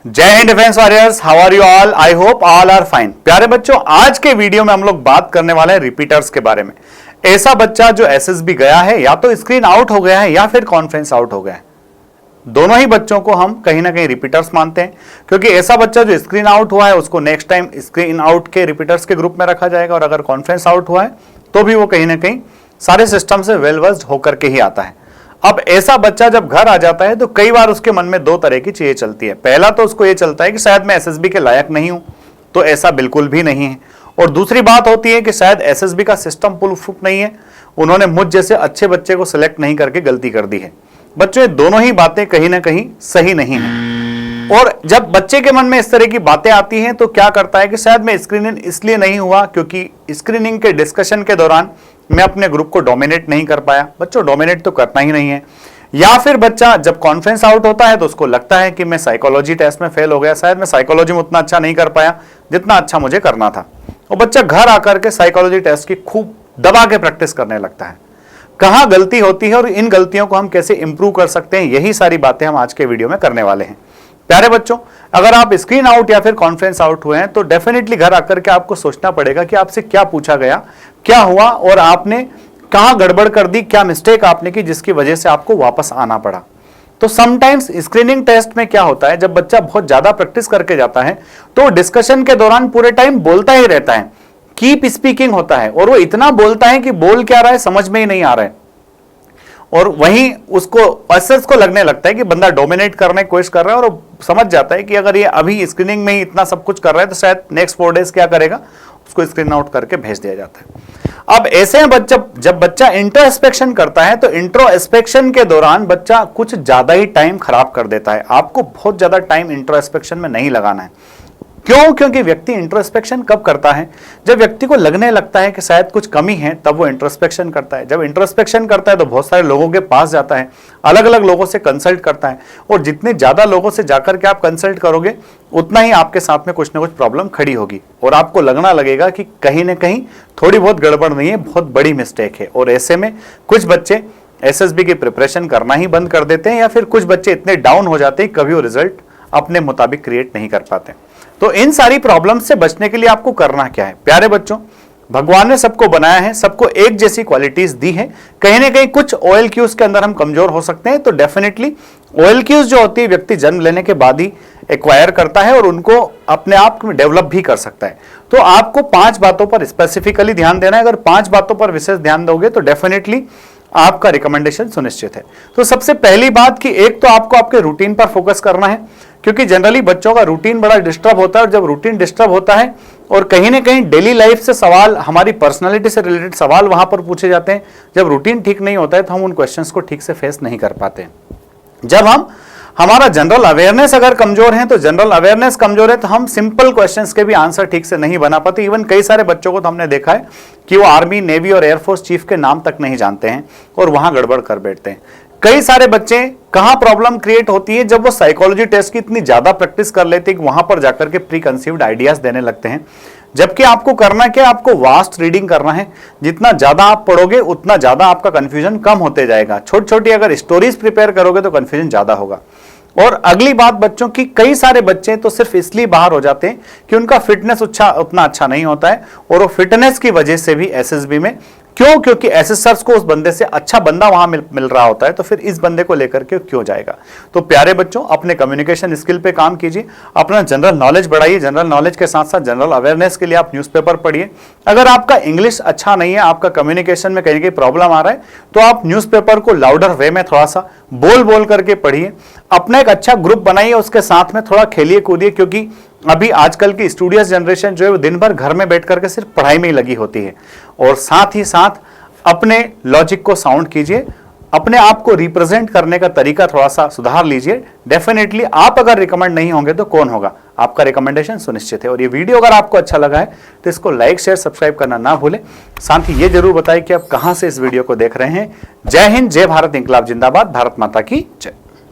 जय Hind defence warriors, how are you all? I hope all are fine. प्यारे बच्चों, आज के वीडियो में हम लोग बात करने वाले हैं रिपीटर्स के बारे में। ऐसा बच्चा जो एसएसबी गया है, या तो स्क्रीन आउट हो गया है या फिर कॉन्फ्रेंस आउट हो गया है। दोनों ही बच्चों को हम कहीं ना कहीं रिपीटर्स मानते हैं, क्योंकि ऐसा बच्चा जो स्क्रीन आउट हुआ है उसको नेक्स्ट टाइम स्क्रीन आउट के रिपीटर्स के ग्रुप में रखा जाएगा, और अगर कॉन्फ्रेंस आउट हुआ है तो भी वो कहीं ना कहीं सारे सिस्टम से वेल वर्स्ड होकर के ही आता है। अब ऐसा बच्चा जब घर आ जाता है तो कई बार उसके मन में दो तरह की चीजें चलती है। पहला तो उसको ये चलता है कि शायद मैं एसएसबी के लायक नहीं हूं, तो ऐसा बिल्कुल भी नहीं है। और दूसरी बात होती है कि शायद एसएसबी का सिस्टम प्रूफ नहीं है, उन्होंने मुझ जैसे अच्छे बच्चे को सिलेक्ट नहीं करके गलती कर दी है। बच्चों, ये दोनों ही बातें कहीं ना कहीं सही नहीं है। और जब बच्चे के मन में इस तरह की बातें आती हैं तो क्या करता है कि शायद मैं स्क्रीनिंग इसलिए नहीं हुआ क्योंकि स्क्रीनिंग के डिस्कशन के दौरान मैं अपने ग्रुप को डोमिनेट नहीं कर पाया। बच्चों, डोमिनेट तो करना ही नहीं है। या फिर बच्चा जब कॉन्फ्रेंस आउट होता है तो उसको लगता है कि मैं साइकोलॉजी टेस्ट में फेल हो गया, शायद मैं साइकोलॉजी में उतना अच्छा नहीं कर पाया जितना अच्छा मुझे करना था। और बच्चा घर आकर के साइकोलॉजी टेस्ट की खूब दबा के प्रैक्टिस करने लगता है। कहां गलती होती है और इन गलतियों को हम कैसे इंप्रूव कर सकते हैं, यही सारी बातें हम आज के वीडियो में करने वाले हैं। प्यारे बच्चों, अगर आप स्क्रीन आउट या फिर कॉन्फ्रेंस आउट हुए हैं तो डेफिनेटली घर आकर के आपको सोचना पड़ेगा कि आपसे क्या पूछा गया, क्या हुआ और आपने कहां गड़बड़ कर दी, क्या मिस्टेक आपने की जिसकी वजह से आपको वापस आना पड़ा। तो समटाइम्स स्क्रीनिंग टेस्ट में क्या होता है, जब बच्चा बहुत ज्यादा प्रैक्टिस करके जाता है तो डिस्कशन के दौरान पूरे टाइम बोलता ही रहता है, कीप स्पीकिंग होता है, और वो इतना बोलता है कि बोल क्या रहा है समझ में ही नहीं आ रहा है। और वहीं उसको एसेस को लगने लगता है कि बंदा डोमिनेट करने की कोशिश कर रहा है, और समझ जाता है कि अगर ये अभी स्क्रीनिंग में ही इतना सब कुछ कर रहा है तो शायद नेक्स्ट 4 डेज क्या करेगा, उसको स्क्रीन आउट करके भेज दिया जाता है। अब ऐसे में जब बच्चा इंट्रोस्पेक्शन करता है तो इंट्रोस्पेक्शन के दौरान बच्चा कुछ ज्यादा ही टाइम खराब कर देता है। आपको बहुत ज्यादा टाइम इंट्रोस्पेक्शन में नहीं लगाना है। क्यों? क्योंकि व्यक्ति इंट्रोस्पेक्शन कब करता है, जब व्यक्ति को लगने लगता है कि शायद कुछ कमी है, तब वो इंट्रोस्पेक्शन करता है। जब इंट्रोस्पेक्शन करता है तो बहुत सारे लोगों के पास जाता है, अलग अलग लोगों से कंसल्ट करता है, और जितने ज्यादा लोगों से जाकर के आप कंसल्ट करोगे उतना ही आपके साथ में कुछ ना कुछ प्रॉब्लम खड़ी होगी, और आपको लगना लगेगा कि कहीं ना कहीं थोड़ी बहुत गड़बड़ नहीं है, बहुत बड़ी मिस्टेक है। और ऐसे में कुछ बच्चे एसएसबी की प्रिपरेशन करना ही बंद कर देते हैं, या फिर कुछ बच्चे इतने डाउन हो जाते हैं कभी वो रिजल्ट अपने मुताबिक क्रिएट नहीं कर पाते। तो इन सारी प्रॉब्लम से बचने के लिए आपको करना क्या है? प्यारे बच्चों, भगवान ने सबको बनाया है, सबको एक जैसी क्वालिटीज दी है। कहीं ना कहीं कुछ OLQs के अंदर हम कमजोर हो सकते हैं, तो डेफिनेटली OLQs जो होती है व्यक्ति जन्म लेने के बाद ही एक्वायर करता है और उनको अपने आप में डेवलप भी कर सकता है। तो आपको 5 बातों पर स्पेसिफिकली ध्यान देना है। अगर 5 बातों पर विशेष ध्यान दोगे तो डेफिनेटली आपका रिकमेंडेशन सुनिश्चित है। तो सबसे पहली बात कि एक तो आपको आपके रूटीन पर फोकस करना है, क्योंकि जनरली बच्चों का रूटीन बड़ा डिस्टर्ब होता है, और जब रूटीन डिस्टर्ब होता है और कहीं ना कहीं डेली लाइफ से सवाल, हमारी पर्सनालिटी से रिलेटेड सवाल वहां पर पूछे जाते हैं, जब रूटीन ठीक नहीं होता है तो हम उन क्वेश्चंस को ठीक से फेस नहीं कर पाते। जब हमारा जनरल अवेयरनेस अगर कमजोर है, तो जनरल अवेयरनेस कमजोर है तो हम सिंपल क्वेश्चंस के भी आंसर ठीक से नहीं बना पाते। इवन कई सारे बच्चों को तो हमने देखा है कि वो आर्मी, नेवी और एयरफोर्स चीफ के नाम तक नहीं जानते हैं और वहां गड़बड़ कर बैठते हैं। कई सारे बच्चे, कहां प्रॉब्लम क्रिएट होती है, जब वो साइकोलॉजी टेस्ट की इतनी ज्यादा प्रैक्टिस कर लेते हैं कि वहां पर जाकर के प्री कंसीव्ड आइडियाज देने लगते हैं। जबकि आपको करना क्या, आपको वास्ट रीडिंग करना है। जितना ज्यादा आप पढ़ोगे उतना ज्यादा आपका कंफ्यूजन कम होते जाएगा। छोटी छोटी अगर स्टोरीज प्रिपेयर करोगे तो कंफ्यूजन ज्यादा होगा। और अगली बात बच्चों की, कई सारे बच्चे तो सिर्फ इसलिए बाहर हो जाते हैं कि उनका फिटनेस उतना अच्छा नहीं होता है, और वो फिटनेस की वजह से भी एसएसबी में, क्यों? क्योंकि एसएसआर्स को उस बंदे से अच्छा बंदा वहां मिल रहा होता है, तो फिर इस बंदे को लेकर के क्यों जाएगा। तो प्यारे बच्चों, अपने कम्युनिकेशन स्किल पे काम कीजिए, अपना जनरल नॉलेज बढ़ाइए। जनरल नॉलेज के साथ साथ जनरल अवेयरनेस के लिए आप न्यूज़पेपर पढ़िए। अगर आपका इंग्लिश अच्छा नहीं है, आपका कम्युनिकेशन में कहीं प्रॉब्लम आ रहा है, तो आप न्यूज़पेपर को लाउडर वे में थोड़ा सा बोल करके पढ़िए। अपना एक अच्छा ग्रुप बनाइए, उसके साथ में थोड़ा खेलिए कूदिए, क्योंकि अभी आजकल की स्टूडियस जनरेशन जो है वो दिन भर घर में बैठ करके सिर्फ पढ़ाई में ही लगी होती है। और साथ ही साथ अपने लॉजिक को साउंड कीजिए, अपने आप को रिप्रेजेंट करने का तरीका थोड़ा सा सुधार लीजिए। डेफिनेटली आप अगर रिकमेंड नहीं होंगे तो कौन होगा, आपका रिकमेंडेशन सुनिश्चित है। और ये वीडियो अगर आपको अच्छा लगा है तो इसको लाइक, शेयर, सब्सक्राइब करना ना भूलें। साथ ही ये जरूर बताएं कि आप कहां से इस वीडियो को देख रहे हैं। जय हिंद, जय भारत, इंकलाब जिंदाबाद, भारत माता की जय।